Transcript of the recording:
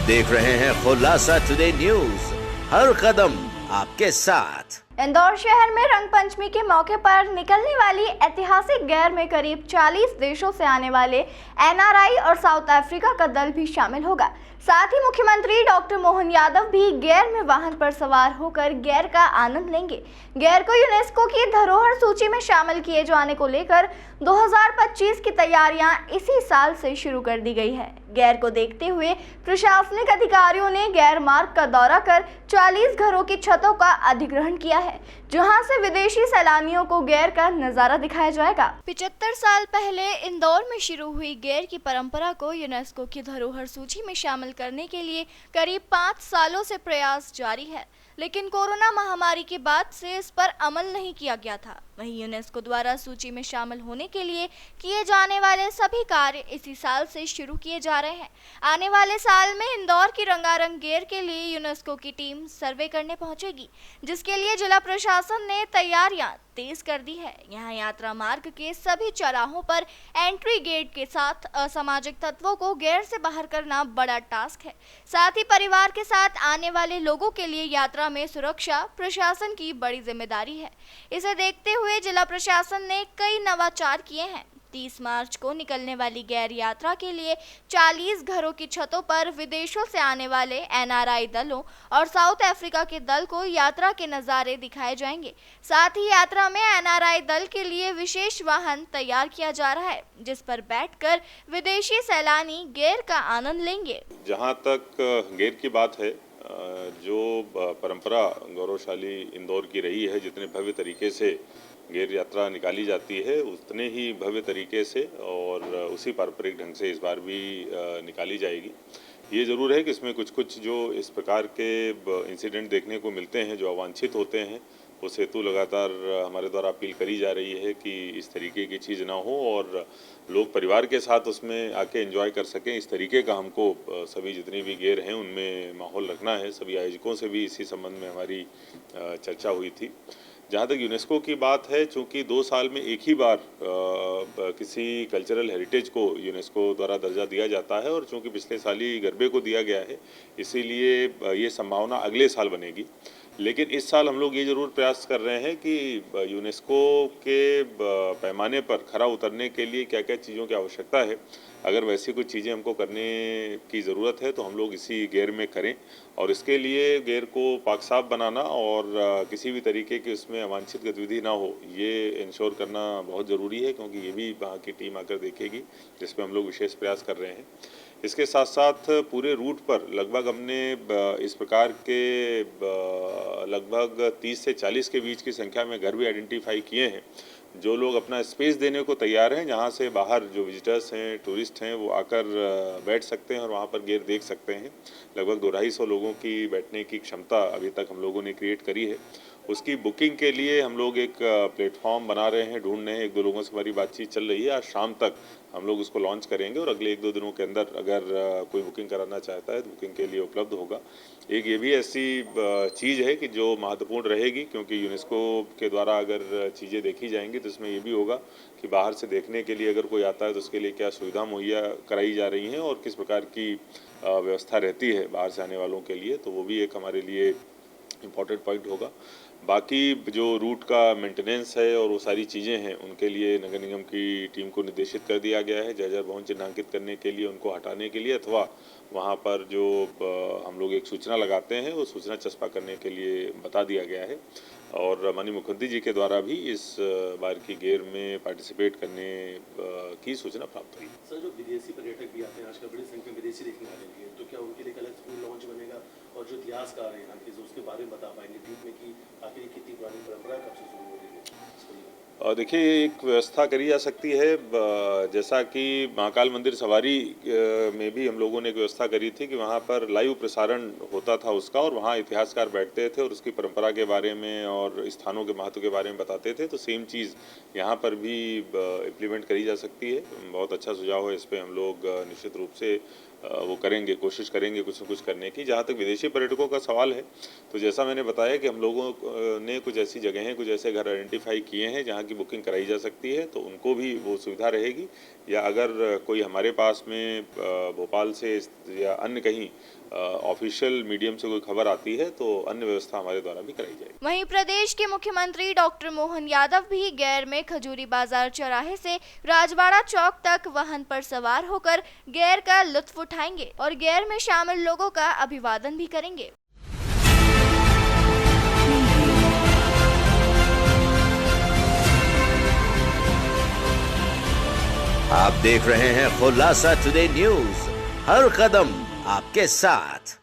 देख रहे हैं खुलासा टुडे न्यूज, हर कदम आपके साथ। इंदौर शहर में रंग पंचमी के मौके पर निकलने वाली ऐतिहासिक गेर में करीब 40 देशों से आने वाले एनआरआई और साउथ अफ्रीका का दल भी शामिल होगा। साथ ही मुख्यमंत्री डॉक्टर मोहन यादव भी गेर में वाहन पर सवार होकर गेर का आनंद लेंगे। गेर को यूनेस्को की धरोहर सूची में शामिल किए जाने को लेकर 2025 की तैयारियां इसी साल से शुरू कर दी गई है। गेर को देखते हुए प्रशासनिक अधिकारियों ने गेर मार्ग का दौरा कर 40 घरों की छतों का अधिग्रहण किया है, जहां से विदेशी सैलानियों को गेर का नजारा दिखाया जाएगा। 75 साल पहले इंदौर में शुरू हुई गेर की परंपरा को यूनेस्को की धरोहर सूची में शामिल करने के लिए करीब 5 सालों से प्रयास जारी है, लेकिन कोरोना महामारी के बाद से इस पर अमल नहीं किया गया था। वहीं यूनेस्को द्वारा सूची में शामिल होने के लिए किए जाने वाले सभी कार्य इसी साल से शुरू किए जा रहे हैं। आने वाले साल में इंदौर की रंगारंग गेर के लिए यूनेस्को की टीम सर्वे करने पहुंचेगी, जिसके लिए जिला प्रशासन ने तैयारियां तेज कर दी है। यहाँ यात्रा मार्ग के सभी चौराहों पर एंट्री गेट के साथ असामाजिक तत्वों को गेर से बाहर करना बड़ा टास्क है। साथ ही परिवार के साथ आने वाले लोगों के लिए यात्रा में सुरक्षा प्रशासन की बड़ी जिम्मेदारी है। इसे देखते हुए जिला प्रशासन ने कई नवाचार किए हैं। 30 मार्च को निकलने वाली गेर यात्रा के लिए 40 घरों की छतों पर विदेशों से आने वाले एनआरआई दलों और साउथ अफ्रीका के दल को यात्रा के नज़ारे दिखाए जाएंगे। साथ ही यात्रा में एनआरआई दल के लिए विशेष वाहन तैयार किया जा रहा है, जिस पर बैठकर विदेशी सैलानी गेर का आनंद लेंगे। जहाँ तक गेर की बात है, जो परंपरा गौरवशाली इंदौर की रही है, जितने भव्य तरीके से गेर यात्रा निकाली जाती है, उतने ही भव्य तरीके से और उसी पारंपरिक ढंग से इस बार भी निकाली जाएगी। ये ज़रूर है कि इसमें कुछ जो इस प्रकार के इंसिडेंट देखने को मिलते हैं जो अवांछित होते हैं, उस हेतु लगातार हमारे द्वारा अपील करी जा रही है कि इस तरीके की चीज़ ना हो और लोग परिवार के साथ उसमें आके एंजॉय कर सकें। इस तरीके का हमको सभी जितनी भी गेर हैं उनमें माहौल रखना है। सभी आयोजकों से भी इसी संबंध में हमारी चर्चा हुई थी। जहाँ तक यूनेस्को की बात है, चूँकि 2 साल में एक ही बार किसी कल्चरल हेरिटेज को यूनेस्को द्वारा दर्जा दिया जाता है और चूँकि पिछले साल ही गरबे को दिया गया है, इसीलिए ये संभावना अगले साल बनेगी। लेकिन इस साल हम लोग ये ज़रूर प्रयास कर रहे हैं कि यूनेस्को के पैमाने पर खरा उतरने के लिए क्या क्या चीज़ों की आवश्यकता है, अगर वैसी कुछ चीज़ें हमको करने की ज़रूरत है तो हम लोग इसी गेर में करें। और इसके लिए गेर को पाक साफ बनाना और किसी भी तरीके की उसमें अवांछित गतिविधि ना हो, ये इंश्योर करना बहुत ज़रूरी है, क्योंकि ये भी वहाँ की टीम आकर देखेगी, जिस पर हम लोग विशेष प्रयास कर रहे हैं। इसके साथ साथ पूरे रूट पर लगभग हमने इस प्रकार के लगभग 30 से 40 के बीच की संख्या में घर भी आइडेंटिफाई किए हैं, जो लोग अपना स्पेस देने को तैयार हैं, जहां से बाहर जो विजिटर्स हैं, टूरिस्ट हैं, वो आकर बैठ सकते हैं और वहां पर गेर देख सकते हैं। लगभग 250 लोगों की बैठने की क्षमता अभी तक हम लोगों ने क्रिएट करी है। उसकी बुकिंग के लिए हम लोग एक प्लेटफॉर्म बना रहे हैं, ढूंढ रहे हैं। 1-2 लोगों से हमारी बातचीत चल रही है। आज शाम तक हम लोग उसको लॉन्च करेंगे और अगले 1-2 दिनों के अंदर अगर कोई बुकिंग कराना चाहता है तो बुकिंग के लिए उपलब्ध होगा। एक ये भी ऐसी चीज़ है कि जो महत्वपूर्ण रहेगी, क्योंकि यूनेस्को के द्वारा अगर चीज़ें देखी जाएंगी तो इसमें ये भी होगा कि बाहर से देखने के लिए अगर कोई आता है तो उसके लिए क्या सुविधा मुहैया कराई जा रही हैं और किस प्रकार की व्यवस्था रहती है बाहर से आने वालों के लिए, तो वो भी एक हमारे लिए इम्पॉर्टेंट पॉइंट होगा। बाकी जो रूट का मेंटेनेंस है और वो सारी चीज़ें हैं, उनके लिए नगर निगम की टीम को निर्देशित कर दिया गया है जर्जर भवन चिन्हांकित करने के लिए, उनको हटाने के लिए, अथवा वहाँ पर जो हम लोग एक सूचना लगाते हैं वो सूचना चस्पा करने के लिए बता दिया गया है। और माननीय मुख्यमंत्री जी के द्वारा भी इस बार की गेर में पार्टिसिपेट करने की सूचना प्राप्त हुई। सर, जो विदेशी पर्यटक भी आते हैं आजकल बड़ी संख्या में विदेशी देखने आ रही है, तो क्या उनके लिए अलग स्कूल लॉन्च बनेगा? और जो इतिहासकार हैं यहाँ के, उसके बारे में बता पाएंगे डीप में कि आखिर कितनी पुरानी परंपरा कब से शुरू हो रही है? देखिए, एक व्यवस्था करी जा सकती है, जैसा कि महाकाल मंदिर सवारी में भी हम लोगों ने एक व्यवस्था करी थी कि वहाँ पर लाइव प्रसारण होता था उसका, और वहाँ इतिहासकार बैठते थे और उसकी परंपरा के बारे में और स्थानों के महत्व के बारे में बताते थे। तो सेम चीज़ यहाँ पर भी इम्प्लीमेंट करी जा सकती है। बहुत अच्छा सुझाव है, इस पर हम लोग निश्चित रूप से वो करेंगे, कोशिश करेंगे कुछ न कुछ करने की। जहाँ तक विदेशी पर्यटकों का सवाल है, तो जैसा मैंने बताया कि हम लोगों ने कुछ ऐसी जगहें, कुछ ऐसे घर आइडेंटिफाई किए हैं जहाँ की बुकिंग कराई जा सकती है, तो उनको भी वो सुविधा रहेगी। या अगर कोई हमारे पास में भोपाल से या अन्य कहीं ऑफिशियल मीडियम से कोई खबर आती है तो अन्य व्यवस्था हमारे द्वारा भी कराई जाएगी। वहीं प्रदेश के मुख्यमंत्री डॉक्टर मोहन यादव भी गैर में खजूरी बाजार चौराहे से राजवाड़ा चौक तक वाहन पर सवार होकर गैर का लुत्फ उठाएंगे और गैर में शामिल लोगों का अभिवादन भी करेंगे। आप देख रहे हैं खुलासा टुडे न्यूज, हर कदम आपके साथ।